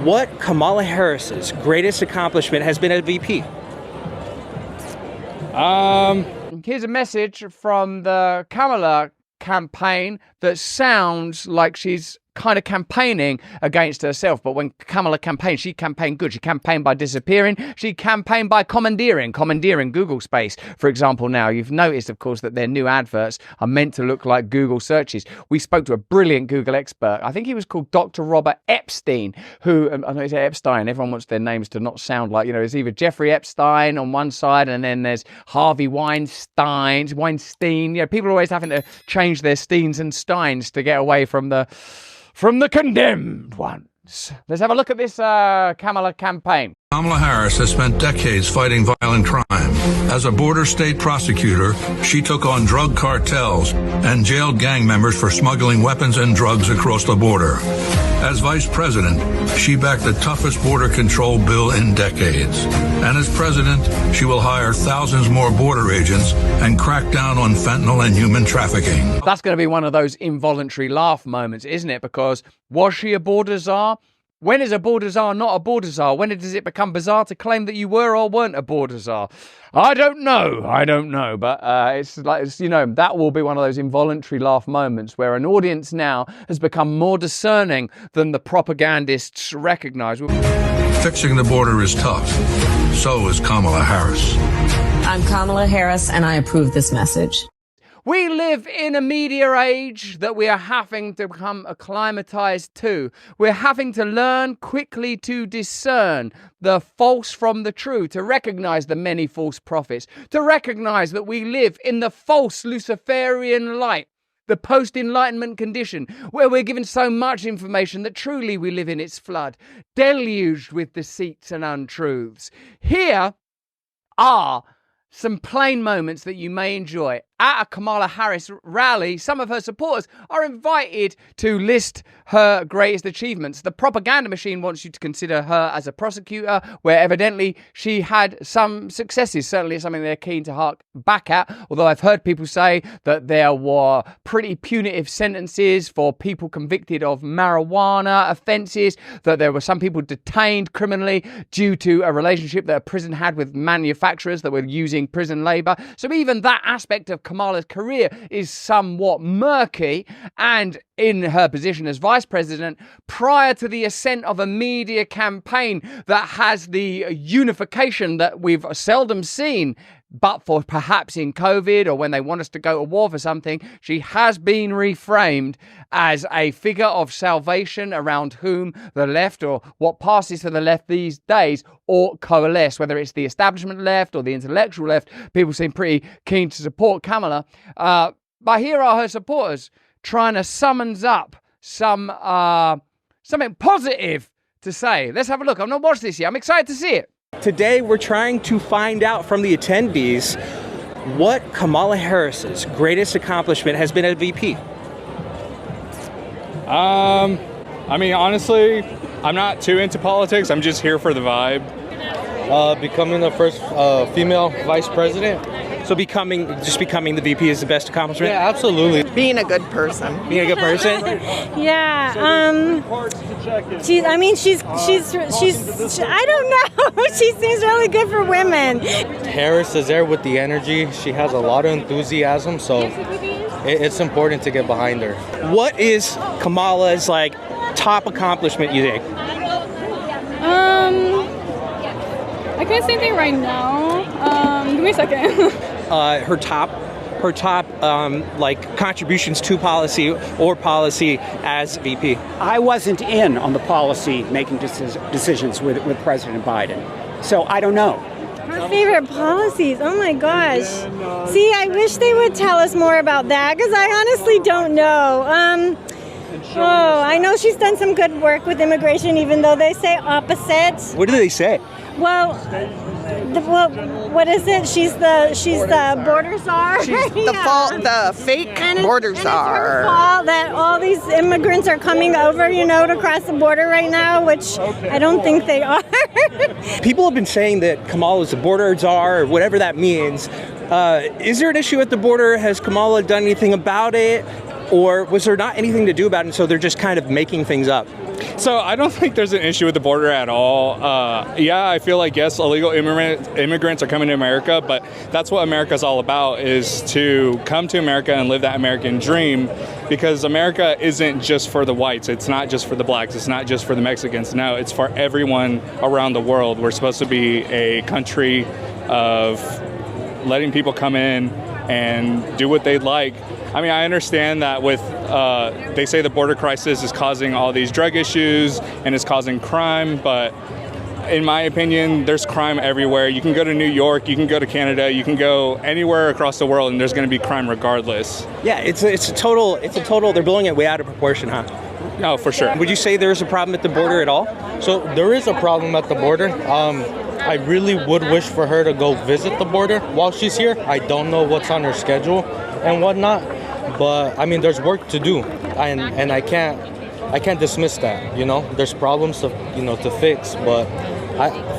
what Kamala Harris's greatest accomplishment has been as VP? Here's a message from the Kamala campaign that sounds like she's kind of campaigning against herself. But when Kamala campaigned, she campaigned good. She campaigned by disappearing. She campaigned by commandeering Google space. For example, now you've noticed, of course, that their new adverts are meant to look like Google searches. We spoke to a brilliant Google expert. I think he was called Dr. Robert Epstein, who, I know he's Epstein. Everyone wants their names to not sound like, there's either Jeffrey Epstein on one side and then there's Harvey Weinstein. People are always having to change their Steens and Steins to get away from the condemned ones. Let's have a look at this Kamala campaign. Kamala Harris has spent decades fighting violent crime. As a border state prosecutor, she took on drug cartels and jailed gang members for smuggling weapons and drugs across the border. As vice president, she backed the toughest border control bill in decades. And as president, she will hire thousands more border agents and crack down on fentanyl and human trafficking. That's going to be one of those involuntary laugh moments, isn't it? Because was she a border czar? When is a border czar not a border czar? When does it become bizarre to claim that you were or weren't a border czar? I don't know. But that will be one of those involuntary laugh moments where an audience now has become more discerning than the propagandists recognize. Fixing the border is tough. So is Kamala Harris. I'm Kamala Harris, and I approve this message. We live in a media age that we are having to become acclimatized to. We're having to learn quickly to discern the false from the true, to recognize the many false prophets, to recognize that we live in the false Luciferian light, the post-enlightenment condition, where we're given so much information that truly we live in its flood, deluged with deceits and untruths. Here are some plain moments that you may enjoy. At a Kamala Harris rally, some of her supporters are invited to list her greatest achievements. The propaganda machine wants you to consider her as a prosecutor, where evidently she had some successes. Certainly it's something they're keen to hark back at, although I've heard people say that there were pretty punitive sentences for people convicted of marijuana offences, that there were some people detained criminally due to a relationship that a prison had with manufacturers that were using prison labour. So even that aspect of Kamala's career is somewhat murky, and in her position as vice president, prior to the ascent of a media campaign that has the unification that we've seldom seen, but for perhaps in COVID or when they want us to go to war for something, she has been reframed as a figure of salvation around whom the left, or what passes for the left these days, ought coalesce. Whether it's the establishment left or the intellectual left, people seem pretty keen to support Kamala. But here are her supporters trying to summons up something positive to say. Let's have a look. I've not watched this yet. I'm excited to see it. Today, we're trying to find out from the attendees what Kamala Harris's greatest accomplishment has been as VP. Honestly, I'm not too into politics. I'm just here for the vibe. Becoming the first female vice president. So becoming the VP is the best accomplishment? Yeah, absolutely. Being a good person. Being a good person? Yeah. She's I don't know. She seems really good for women. Harris is there with the energy. She has a lot of enthusiasm, so it's important to get behind her. What is Kamala's top accomplishment, you think? I can't say anything right now. Give me a second. Her top contributions to policy or policy as VP. I wasn't in on the policy making decisions with President Biden, so I don't know. Her favorite policies. Oh my gosh. See, I wish they would tell us more about that, because I honestly don't know. I know she's done some good work with immigration, even though they say opposite. What do they say? Well, what is it? She's the border czar. She's the fake border czar. It's her fault that all these immigrants are coming over, to cross the border right now, which I don't think they are. People have been saying that Kamala is the border czar, or whatever that means. Is there an issue at the border? Has Kamala done anything about it? Or was there not anything to do about it, and so they're just kind of making things up? So I don't think there's an issue with the border at all. Yeah, I feel like, yes, illegal immigrants are coming to America, but that's what America's all about, is to come to America and live that American dream, because America isn't just for the whites. It's not just for the blacks. It's not just for the Mexicans. No, it's for everyone around the world. We're supposed to be a country of letting people come in and do what they'd like. I mean, I understand that with, they say the border crisis is causing all these drug issues and is causing crime, but in my opinion, there's crime everywhere. You can go to New York, you can go to Canada, you can go anywhere across the world, and there's going to be crime regardless. Yeah, it's a total, they're blowing it way out of proportion, huh? Oh, for sure. Would you say there's a problem at the border at all? So there is a problem at the border. I really would wish for her to go visit the border while she's here. I don't know what's on her schedule and whatnot, but I mean, there's work to do, and I can't dismiss that. You know, there's problems to fix, but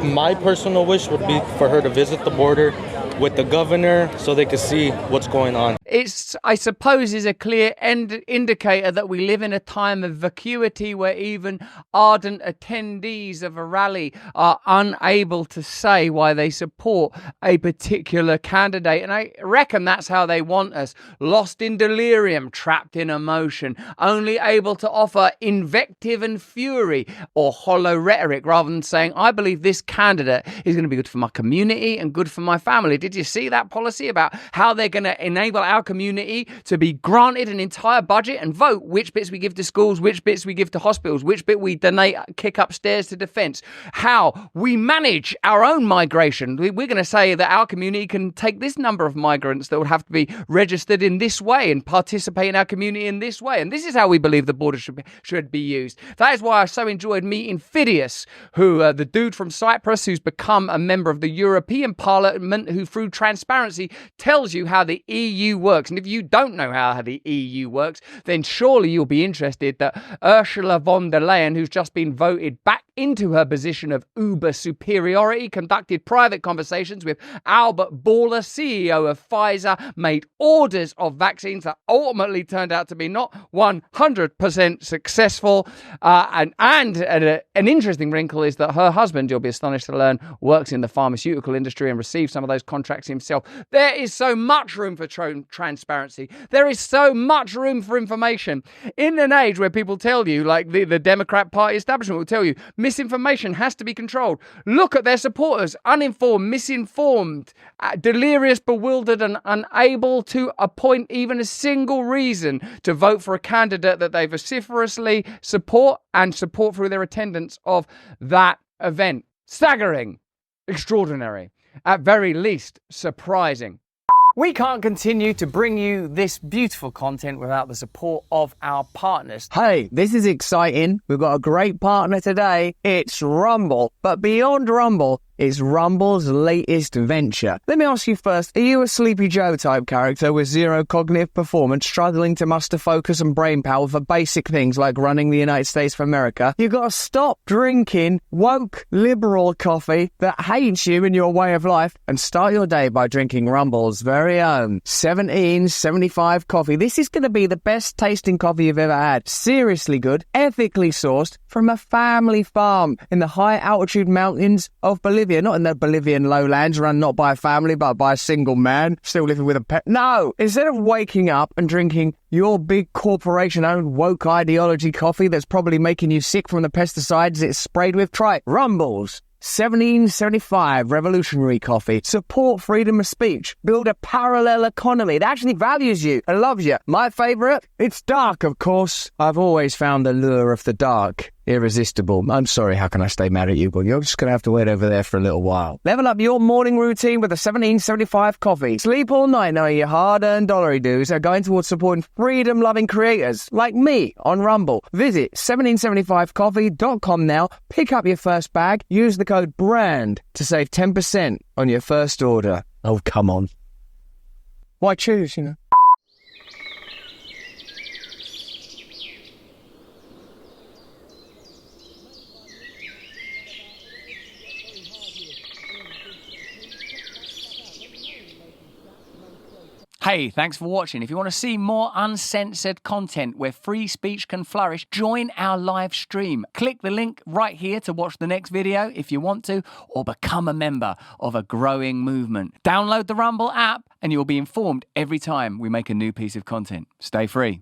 my personal wish would be for her to visit the border with the governor so they could see what's going on. It's, I suppose, is a clear indicator that we live in a time of vacuity where even ardent attendees of a rally are unable to say why they support a particular candidate. And I reckon that's how they want us, lost in delirium, trapped in emotion, only able to offer invective and fury or hollow rhetoric rather than saying, I believe this candidate is going to be good for my community and good for my family. Did you see that policy about how they're going to enable our community to be granted an entire budget and vote which bits we give to schools, which bits we give to hospitals, which bit we donate, kick upstairs to defence, how we manage our own migration. We're going to say that our community can take this number of migrants that would have to be registered in this way and participate in our community in this way. And this is how we believe the border should be used. That is why I so enjoyed meeting Phidias, who the dude from Cyprus who's become a member of the European Parliament, who through transparency tells you how the EU works. And if you don't know how the EU works, then surely you'll be interested that Ursula von der Leyen, who's just been voted back into her position of uber superiority, conducted private conversations with Albert Bourla, CEO of Pfizer, made orders of vaccines that ultimately turned out to be not 100% successful. And an interesting wrinkle is that her husband, you'll be astonished to learn, works in the pharmaceutical industry and received some of those contracts himself. There is so much room for transparency. There is so much room for information. In an age where people tell you, like the Democrat Party establishment will tell you, misinformation has to be controlled. Look at their supporters, uninformed, misinformed, delirious, bewildered, and unable to appoint even a single reason to vote for a candidate that they vociferously support through their attendance of that event. Staggering, extraordinary, at very least surprising. We can't continue to bring you this beautiful content without the support of our partners. Hey, this is exciting. We've got a great partner today. It's Rumble. But beyond Rumble, it's Rumble's latest venture. Let me ask you first, are you a Sleepy Joe type character with zero cognitive performance, struggling to muster focus and brain power for basic things like running the United States of America? You've got to stop drinking woke liberal coffee that hates you and your way of life and start your day by drinking Rumble's very own 1775 coffee. This is going to be the best tasting coffee you've ever had. Seriously good, ethically sourced from a family farm in the high altitude mountains of Bolivia. Not in the Bolivian lowlands, run not by a family, but by a single man, still living with a pet. No! Instead of waking up and drinking your big corporation-owned woke ideology coffee that's probably making you sick from the pesticides it's sprayed with, try Rumble's 1775 revolutionary coffee. Support freedom of speech. Build a parallel economy that actually values you and loves you. My favourite? It's dark, of course. I've always found the lure of the dark irresistible. I'm sorry, how can I stay mad at you? But you're just going to have to wait over there for a little while. Level up your morning routine with a 1775 coffee. Sleep all night knowing your hard-earned dollary dues are going towards supporting freedom-loving creators like me on Rumble. Visit 1775coffee.com now. Pick up your first bag. Use the code BRAND to save 10% on your first order. Oh, come on. Why choose, you know? Hey, thanks for watching. If you want to see more uncensored content where free speech can flourish, join our live stream. Click the link right here to watch the next video if you want to, or become a member of a growing movement. Download the Rumble app and you'll be informed every time we make a new piece of content. Stay free.